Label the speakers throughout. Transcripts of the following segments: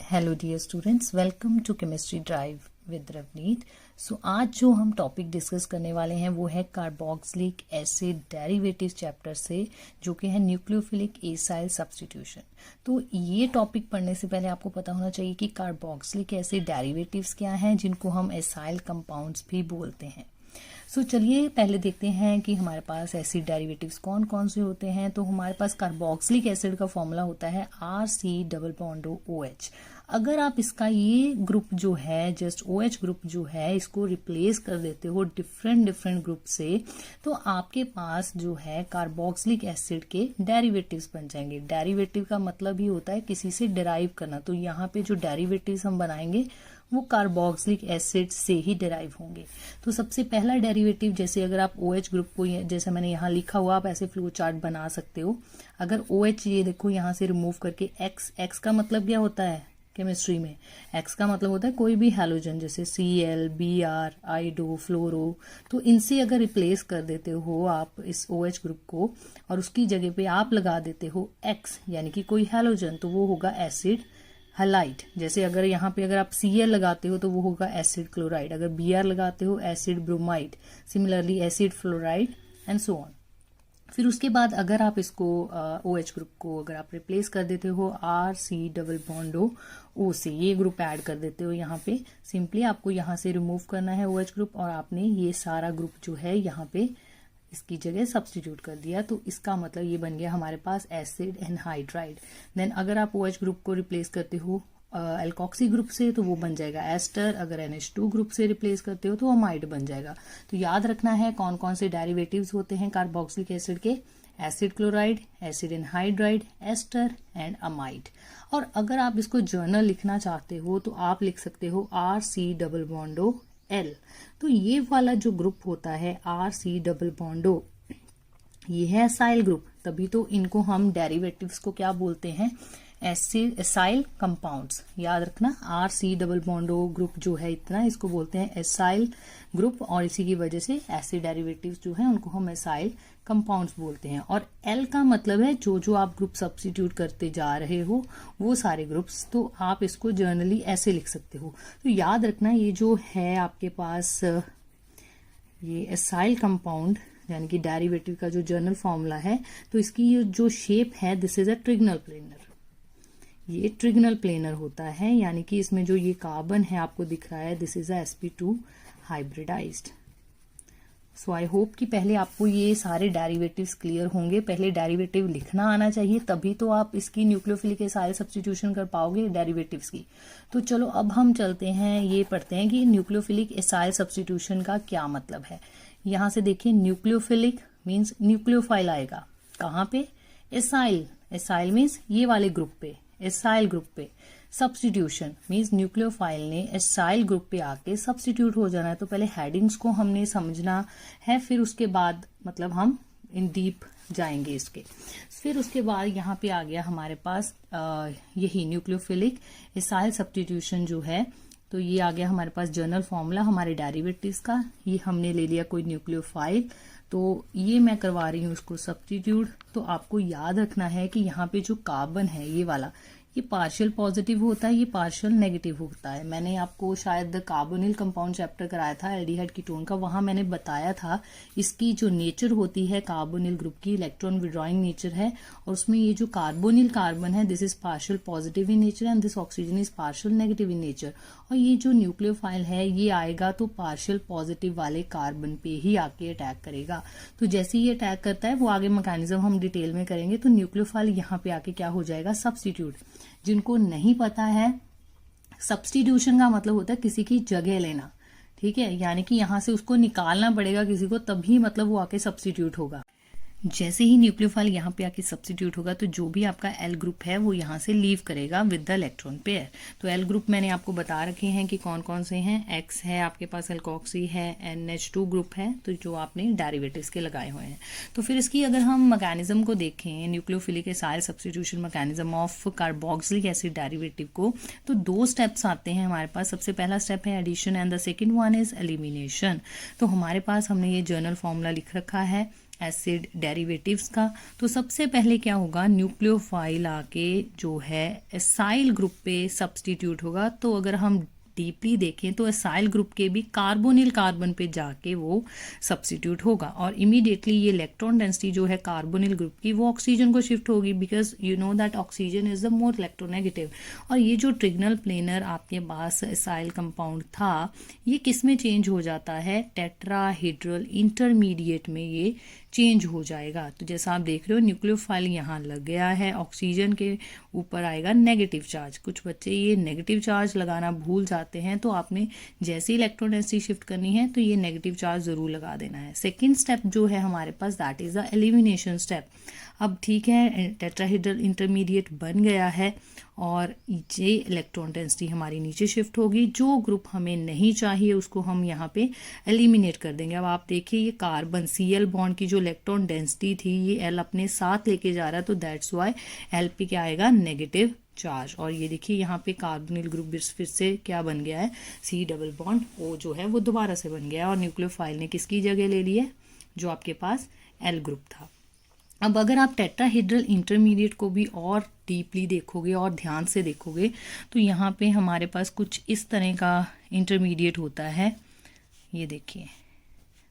Speaker 1: Hello dear students, welcome to chemistry drive with Ravneet. So आज जो हम टॉपिक डिस्कस करने वाले हैं वो है कार्बोक्सिलिक एसिड डेरिवेटिव्स चैप्टर से, जो कि है न्यूक्लियोफिलिक एसाइल सब्स्टिट्यूशन। तो ये टॉपिक पढ़ने से पहले आपको पता होना चाहिए कि कार्बोक्सिलिक एसिड डेरिवेटिव्स क्या हैं, जिनको हम एसाइल कंपाउंड्स भी बोलते हैं। सो चलिए पहले देखते हैं कि हमारे पास एसिड डेरिवेटिव्स कौन कौन से होते हैं। तो हमारे पास कार्बोक्सिलिक एसिड का फॉर्मूला होता है RC≡OH। अगर आप इसका ये ग्रुप जो है, जस्ट OH ग्रुप जो है, इसको रिप्लेस कर देते हो डिफरेंट ग्रुप से, तो आपके पास जो है कार्बोक्सिलिक एसिड के डेरिवेटिव्स बन जाएंगे। डेरिवेटिव का मतलब ही होता है किसी से डिराइव करना। तो यहाँ पे जो डेरिवेटिव्स हम बनाएंगे वो कार्बोक्सिलिक एसिड से ही डिराइव होंगे। तो सबसे पहला डेरिवेटिव, जैसे अगर आप OH ग्रुप को, जैसे मैंने यहाँ लिखा हुआ, आप ऐसे फ्लो चार्ट बना सकते हो। अगर OH ये देखो यहाँ से रिमूव करके X का मतलब क्या होता है केमिस्ट्री में? X का मतलब होता है कोई भी हैलोजन, जैसे Cl, Br, आइडो, फ्लोरो। तो इनसे अगर रिप्लेस कर देते हो आप इस OH ग्रुप को और उसकी जगह पे आप लगा देते हो X यानी कि कोई हैलोजन, तो वो होगा एसिड हलाइड। जैसे अगर यहाँ पे अगर आप Cl लगाते हो तो वो होगा एसिड क्लोराइड, अगर Br लगाते हो acid bromide, similarly acid fluoride and so on. फिर उसके बाद अगर आप इसको OH ग्रुप को अगर आप रिप्लेस कर देते हो RC≡O से, ये ग्रुप ऐड कर देते हो यहाँ पे, सिंपली आपको यहाँ से रिमूव करना है OH ग्रुप और आपने ये सारा ग्रुप जो है यहाँ पे इसकी जगह सब्स्टिट्यूट कर दिया। तो इसका मतलब ये बन गया हमारे पास एसिड एनहाइड्राइड। देन अगर आप OH ग्रुप को रिप्लेस करते हो एल्कोक्सी ग्रुप से तो वो बन जाएगा एस्टर। अगर NH2 ग्रुप से रिप्लेस करते हो तो अमाइड बन जाएगा। तो याद रखना है कौन कौन से डेरिवेटिव्स होते हैं कार्बोक्सिलिक एसिड के: acid chloride, acid anhydride, ester and amide. और अगर आप इसको जर्नल लिखना चाहते हो तो आप लिख सकते हो RC≡L। तो ये वाला जो ग्रुप होता है RC≡O, ये है एसाइल ग्रुप, तभी तो इनको हम डेरिवेटिव्स को क्या बोलते हैं? Acyl compounds. याद रखना RC≡O ग्रुप जो है इतना, इसको बोलते हैं एसाइल ग्रुप, और इसी की वजह से एसिड डेरिवेटिव्स जो हैं उनको हम एसाइल कंपाउंड्स बोलते हैं। और L का मतलब है जो जो आप ग्रुप सब्स्टिट्यूट करते जा रहे हो वो सारे ग्रुप्स। तो आप इसको जर्नली ऐसे लिख सकते हो। तो याद रखना ये जो है आपके पास ये एसाइल कंपाउंड यानी कि डेरिवेटिव का जो जर्नल फॉर्मूला है, तो इसकी जो शेप है दिस इज अ ट्रिगनल प्लेनर। ये ट्रिगनल प्लेनर होता है, यानी कि इसमें जो ये कार्बन है आपको दिख रहा है this is a sp2 hybridised. So I hope कि पहले आपको ये सारे डेरिवेटिव्स क्लियर होंगे। पहले डेरिवेटिव लिखना आना चाहिए, तभी तो आप इसकी न्यूक्लियोफिलिक एसाइल सब्स्टिट्यूशन कर पाओगे डेरिवेटिव्स की। तो चलो अब हम चलते हैं, ये पढ़ते हैं कि न्यूक्लियोफिलिक एसाइल सब्स्टिट्यूशन का क्या मतलब है। यहाँ से देखिए, न्यूक्लियोफिलिक मीन्स न्यूक्लियोफाइल आएगा कहाँ पे? एसाइल। एसाइल मीन्स ये वाले ग्रुप पे, एसाइल ग्रुप पे। सब्स्टिट्यूशन मीन्स न्यूक्लियोफाइल ने एसाइल ग्रुप पे आके सब्स्टिट्यूट हो जाना है। तो पहले हेडिंग्स को हमने समझना है, फिर उसके बाद मतलब हम इन डीप जाएंगे इसके। फिर उसके बाद यहाँ पे आ गया हमारे पास यही न्यूक्लियोफिलिक एसाइल सब्स्टिट्यूशन जो है। तो ये आ गया हमारे पास जर्नल फॉर्मूला हमारे डेरिवेटिव्स का। ये हमने ले लिया कोई न्यूक्लियोफाइल, तो ये मैं करवा रही हूँ इसको सब्स्टिट्यूट। तो आपको याद रखना है कि यहाँ पे जो कार्बन है ये वाला, ये पार्शियल पॉजिटिव होता है, ये पार्शियल नेगेटिव होता है। मैंने आपको शायद कार्बोनिल कंपाउंड चैप्टर कराया था एल्डिहाइड कीटोन का, वहां मैंने बताया था इसकी जो नेचर होती है कार्बोनिल ग्रुप की, इलेक्ट्रॉन विड्रॉइंग नेचर है। और उसमें ये जो कार्बोनिल कार्बन है this is partial positive in nature and this oxygen is partial negative in nature. और ये जो न्यूक्लियोफाइल है ये आएगा तो पार्शियल पॉजिटिव वाले कार्बन पे ही आके अटैक करेगा। तो जैसे ही अटैक करता है, वो आगे मैकेनिज्म हम डिटेल में करेंगे। तो न्यूक्लियोफाइल यहाँ पे आके क्या हो जाएगा? सब्स्टिट्यूट। जिनको नहीं पता है, सब्स्टिट्यूशन का मतलब होता है किसी की जगह लेना, ठीक है? यानी कि यहां से उसको निकालना पड़ेगा किसी को, तभी मतलब वो आके सब्स्टिट्यूट होगा। जैसे ही न्यूक्लियोफाइल यहाँ पे आके सब्स्टिट्यूट होगा तो जो भी आपका L ग्रुप है वो यहाँ से लीव करेगा विद द इलेक्ट्रॉन पेयर। तो L ग्रुप मैंने आपको बता रखे हैं कि कौन कौन से हैं। X है आपके पास, एल्कोक्सी है, NH2 ग्रुप है, तो जो आपने डेरिवेटिव्स के लगाए हुए हैं। तो फिर इसकी अगर हम मैकेनिज्म को देखें, nucleophilic acyl substitution mechanism of carboxylic acid derivative को, तो 2 स्टेप्स आते हैं हमारे पास। सबसे पहला स्टेप है addition and the second one is elimination. तो हमारे पास हमने ये जर्नल फॉर्मूला लिख रखा है एसिड डेरिवेटिव्स का। तो सबसे पहले क्या होगा, न्यूक्लियोफाइल आके जो है एसाइल ग्रुप पे सब्स्टिट्यूट होगा। तो अगर हम डीपली देखें तो एसाइल ग्रुप के भी कार्बोनिल कार्बन पे जाके वो सब्स्टिट्यूट होगा और इमीडिएटली ये इलेक्ट्रॉन डेंसिटी जो है कार्बोनिल ग्रुप की वो ऑक्सीजन को शिफ्ट होगी, because you know that oxygen is the more electronegative. और ये जो ट्रिगनल प्लेनर आपके पास एसाइल कंपाउंड था ये किस में चेंज हो जाता है, टेट्राहेड्रल इंटरमीडिएट में ये चेंज हो जाएगा। तो जैसा आप देख रहे हो न्यूक्लियोफाइल यहाँ लग गया है, ऑक्सीजन के ऊपर आएगा नेगेटिव चार्ज। कुछ बच्चे ये नेगेटिव चार्ज लगाना भूल जाते हैं, तो आपने जैसे ही इलेक्ट्रॉन डेंसिटी शिफ्ट करनी है तो ये नेगेटिव चार्ज जरूर लगा देना है। सेकेंड स्टेप जो है हमारे पास that is the elimination step. अब ठीक है, टेट्राहेड्रल इंटरमीडिएट बन गया है और ये इलेक्ट्रॉन डेंसिटी हमारी नीचे शिफ्ट होगी। जो ग्रुप हमें नहीं चाहिए उसको हम यहाँ पे एलिमिनेट कर देंगे। अब आप देखिए ये कार्बन Cl बॉन्ड की जो इलेक्ट्रॉन डेंसिटी थी ये L अपने साथ लेके जा रहा है, तो दैट्स वाई L पे क्या आएगा, नेगेटिव चार्ज। और ये देखिए यहाँ पे कार्बोनिल ग्रुप फिर से क्या बन गया है, C डबल बॉन्ड O जो है वो दोबारा से बन गया है और न्यूक्लियोफाइल ने किसकी जगह ले ली है, जो आपके पास L ग्रुप था। अब अगर आप टेट्राहेड्रल इंटरमीडिएट को भी और डीपली देखोगे और ध्यान से देखोगे तो यहाँ पे हमारे पास कुछ इस तरह का इंटरमीडिएट होता है। ये देखिए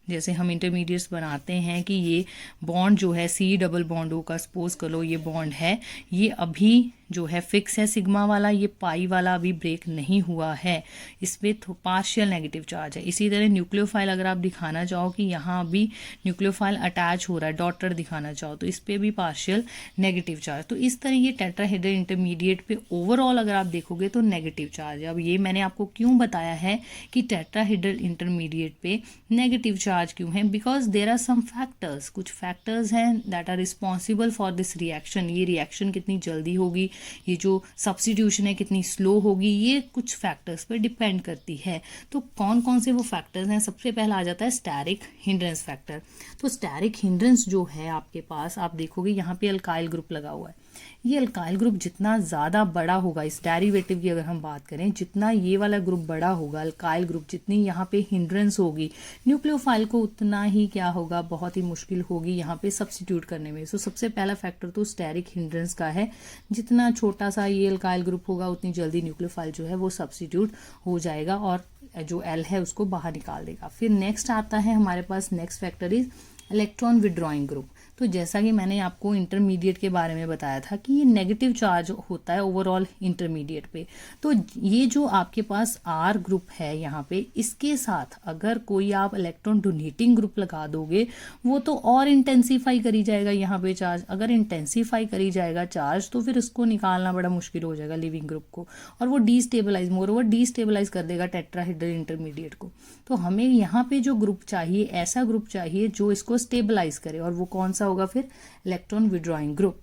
Speaker 1: जैसे हम इंटरमीडिएट्स बनाते हैं कि ये बॉन्ड जो है C डबल बॉन्ड O का सपोज कर लो ये बॉन्ड है, ये अभी जो है फिक्स है सिग्मा वाला, ये पाई वाला अभी ब्रेक नहीं हुआ है, इस पे पार्शियल नेगेटिव चार्ज है। इसी तरह न्यूक्लियोफाइल अगर आप दिखाना चाहो कि यहाँ अभी न्यूक्लियोफाइल अटैच हो रहा है, डॉटर दिखाना चाहो तो इस पे भी पार्शियल नेगेटिव चार्ज। तो इस तरह ये टेट्राहेड्रल इंटरमीडिएट पे ओवरऑल अगर आप देखोगे तो नेगेटिव चार्ज है। अब ये मैंने आपको क्यों बताया है कि टेट्राहेड्रल इंटरमीडिएट पे नेगेटिव चार्ज क्यों है, because there are some factors, कुछ फैक्टर्स हैं that are responsible for this reaction. ये रिएक्शन कितनी जल्दी होगी, ये जो सब्स्टिट्यूशन है कितनी स्लो होगी, ये कुछ फैक्टर्स पर डिपेंड करती है। तो कौन कौन से वो फैक्टर्स हैं, सबसे पहला आ जाता है स्टेरिक हिंड्रेंस फैक्टर। तो स्टेरिक हिंड्रेंस जो है आपके पास, आप देखोगे यहाँ पे अल्काइल ग्रुप लगा हुआ है। ये अल्काइल ग्रुप जितना ज़्यादा बड़ा होगा, इस डेरिवेटिव की अगर हम बात करें, जितना ये वाला ग्रुप बड़ा होगा अल्काइल ग्रुप, जितनी यहाँ पे हिंड्रेंस होगी न्यूक्लियोफाइल को उतना ही क्या होगा, बहुत ही मुश्किल होगी यहाँ पे सब्स्टिट्यूट करने में। सो सबसे पहला फैक्टर तो स्टेरिक हिंड्रेंस का है। जितना छोटा सा ये अल्काइल ग्रुप होगा उतनी जल्दी न्यूक्लियोफाइल जो है वो सब्स्टिट्यूट हो जाएगा और जो L है उसको बाहर निकाल देगा। फिर नेक्स्ट आता है हमारे पास, next factor is electron withdrawing group. तो जैसा कि मैंने आपको इंटरमीडिएट के बारे में बताया था कि ये नेगेटिव चार्ज होता है ओवरऑल इंटरमीडिएट पे। तो ये जो आपके पास R ग्रुप है यहाँ पे, इसके साथ अगर कोई आप इलेक्ट्रॉन डोनेटिंग ग्रुप लगा दोगे वो तो और इंटेंसीफाई करी जाएगा यहाँ पे चार्ज। अगर इंटेंसीफाई करी जाएगा चार्ज तो फिर इसको निकालना बड़ा मुश्किल हो जाएगा लिविंग ग्रुप को, और वो डीस्टेबलाइज, मोर ओवर डीस्टेबलाइज कर देगा टेट्राहेड्रल इंटरमीडिएट को। तो हमें यहाँ पे जो ग्रुप चाहिए, ऐसा ग्रुप चाहिए जो इसको स्टेबलाइज करे, और वो कौन सा होगा फिर, इलेक्ट्रॉन विड्रॉइंग ग्रुप।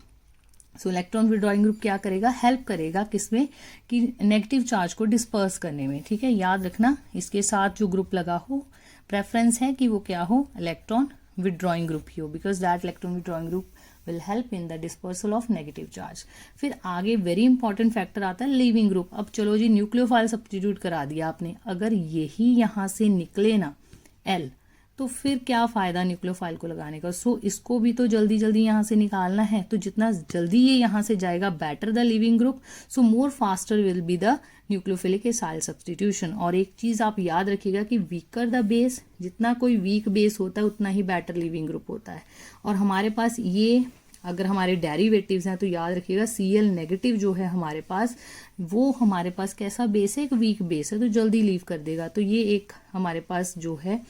Speaker 1: सो इलेक्ट्रॉन विड्रॉइंग ग्रुप क्या करेगा, हेल्प करेगा किसमें, कि नेगेटिव चार्ज को डिस्पर्स करने में। ठीक है, याद रखना इसके साथ जो ग्रुप लगा हो प्रेफरेंस है कि वो क्या हो, इलेक्ट्रॉन विड्रॉइंग ग्रुप ही हो, because that electron withdrawing group will help in the dispersal of negative charge. फिर आगे वेरी इंपॉर्टेंट फैक्टर आता है लीविंग ग्रुप। अब चलो जी, न्यूक्लियोफाइल सब्स्टिट्यूट करा दिया आपने, अगर यही यहाँ से निकले ना L, तो फिर क्या फ़ायदा न्यूक्लियोफाइल को लगाने का। सो इसको भी तो जल्दी जल्दी यहाँ से निकालना है, तो जितना जल्दी ये यहाँ से जाएगा better the leaving group, so more faster will be the nucleophilic acyl substitution. और एक चीज़ आप याद रखिएगा कि वीकर द बेस, जितना कोई वीक बेस होता है उतना ही बेटर लिविंग ग्रुप होता है। और हमारे पास ये अगर हमारे डेरिवेटिव्स हैं तो याद रखिएगा Cl नेगेटिव जो है हमारे पास, वो हमारे पास कैसा बेस है, एक वीक बेस है, तो जल्दी लीव कर देगा। तो ये एक हमारे पास जो है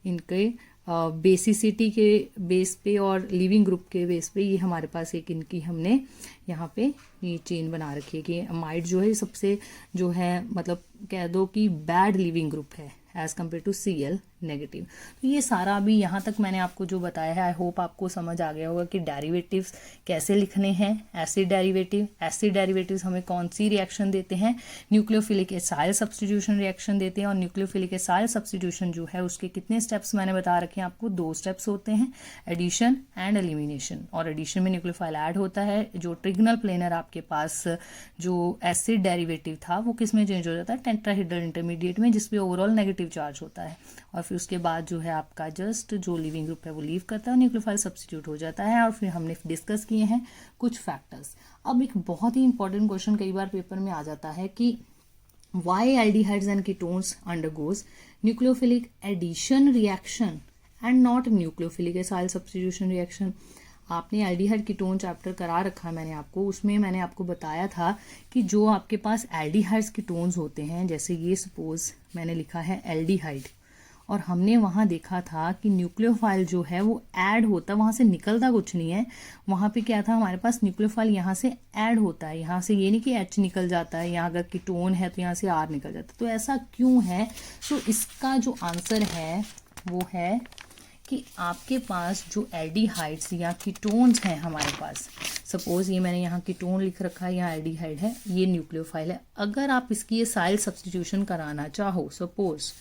Speaker 1: इनके बेसिसिटी के बेस पे और लिविंग ग्रुप के बेस पे, ये हमारे पास एक इनकी हमने यहाँ पे ये चेन बना रखी है कि अमाइड जो है सबसे जो है मतलब कह दो कि बैड लिविंग ग्रुप है as compare to Cl negative. तो ये सारा अभी यहाँ तक मैंने आपको जो बताया है, आई होप आपको समझ आ गया होगा कि डेरिवेटिव्स कैसे लिखने हैं। एसिड डेरिवेटिव्स हमें कौन सी रिएक्शन देते हैं, न्यूक्लियोफिलिक एसाइल सब्स्टिट्यूशन रिएक्शन देते हैं। और न्यूक्लियोफिलिक एसाइल सब्स्टिट्यूशन जो है उसके कितने स्टेप्स मैंने बता रखे हैं आपको, 2 स्टेप्स होते हैं, एडिशन एंड एलिमिनेशन। और एडिशन में न्यूक्लियोफाइल ऐड होता है, जो ट्रिगनल प्लेनर आपके पास जो एसिड डेरिवेटिव था वो किस में चेंज हो जाता है, टेट्राहेड्रल इंटरमीडिएट में, जिसपे ओवरऑल नेगेटिव नेगेटिव चार्ज होता है, और फिर उसके बाद जो है आपका जस्ट जो लिविंग ग्रुप है वो लीव करता है, न्यूक्लियोफाइल सब्स्टिट्यूट हो जाता है। और फिर हमने डिस्कस किए हैं कुछ फैक्टर्स। अब एक बहुत ही इंपॉर्टेंट क्वेश्चन कई बार पेपर में आ जाता है कि why aldehydes and ketones undergoes nucleophilic addition reaction and not nucleophilic acyl substitution reaction. आपने एल्डिहाइड कीटोन चैप्टर करा रखा है मैंने आपको, उसमें मैंने आपको बताया था कि जो आपके पास एल्डिहाइड्स कीटोन्स होते हैं, जैसे ये सपोज मैंने लिखा है एल्डिहाइड, और हमने वहाँ देखा था कि न्यूक्लियोफाइल जो है वो ऐड होता, वहाँ से निकलता कुछ नहीं है। वहाँ पे क्या था, हमारे पास न्यूक्लियोफाइल यहाँ से ऐड होता है, यहाँ से ये नहीं कि H निकल जाता है, यहाँ अगर कीटोन है तो यहाँ से R निकल जाता है। तो ऐसा क्यों है? तो इसका जो आंसर है वो है कि आपके पास जो एल्डिहाइड्स या कीटोन्स हैं हमारे पास, सपोज ये मैंने यहाँ कीटोन लिख रखा है, यहाँ एल्डिहाइड है, ये न्यूक्लियोफाइल है। अगर आप इसकी ये साइल सब्स्टिट्यूशन कराना चाहो, सपोज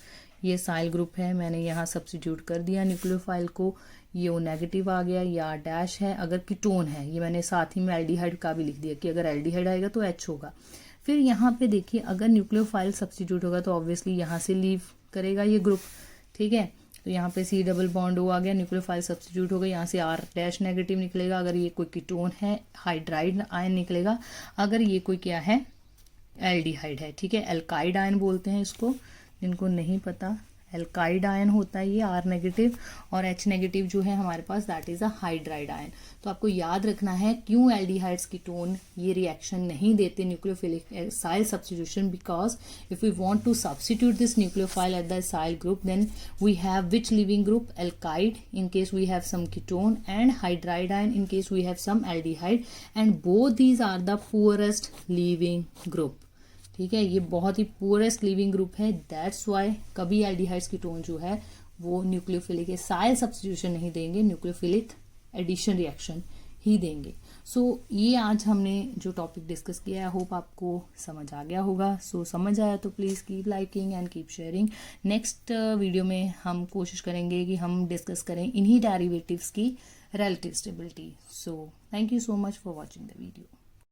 Speaker 1: ये साइल ग्रुप है, मैंने यहाँ सब्स्टिट्यूट कर दिया न्यूक्लियोफाइल को, ये ओ नेगेटिव आ गया या डैश है। अगर कीटोन है, ये मैंने साथ ही में एल्डिहाइड का भी लिख दिया कि अगर एल्डिहाइड आएगा तो H होगा। फिर यहाँ पे देखिए, अगर न्यूक्लियोफाइल सब्स्टिट्यूट होगा तो ऑब्वियसली यहाँ से लीव करेगा ये ग्रुप, ठीक है। तो यहाँ पे C डबल बॉन्ड O आ गया, न्यूक्लियोफाइल सब्स्टिट्यूट हो गया, यहाँ से R डैश नेगेटिव निकलेगा। अगर ये कोई कीटोन है, हाइड्राइड आयन निकलेगा। अगर ये कोई क्या है, एल्डिहाइड है, ठीक है, एल्काइड आयन बोलते हैं इसको, जिनको नहीं पता, एल्काइड आयन होता है ये R नेगेटिव, और H नेगेटिव जो है हमारे पास that is a hydride ion. तो आपको याद रखना है क्यों एल्डिहाइड्स कीटोन ये रिएक्शन नहीं देते nucleophilic acyl substitution, because if we want to substitute this nucleophile at the acyl group, then we have which living group, alkide in case we have some ketone, and hydride ion in case we have some aldehyde, and both these are the poorest living group, ठीक है। ये बहुत ही poorest living group है, that's why कभी aldehydes ketone जो है वो न्यूक्लियोफिलिक एसाइल सब्स्टिट्यूशन नहीं देंगे, न्यूक्लियोफिलिक एडिशन रिएक्शन ही देंगे। सो ये आज हमने जो टॉपिक डिस्कस किया है, होप आपको समझ आ गया होगा। सो समझ आया तो please keep liking and keep sharing. Next video में हम कोशिश करेंगे कि हम डिस्कस करें इन्हीं डेरिवेटिव्स की relative stability. So thank you so much for watching the video.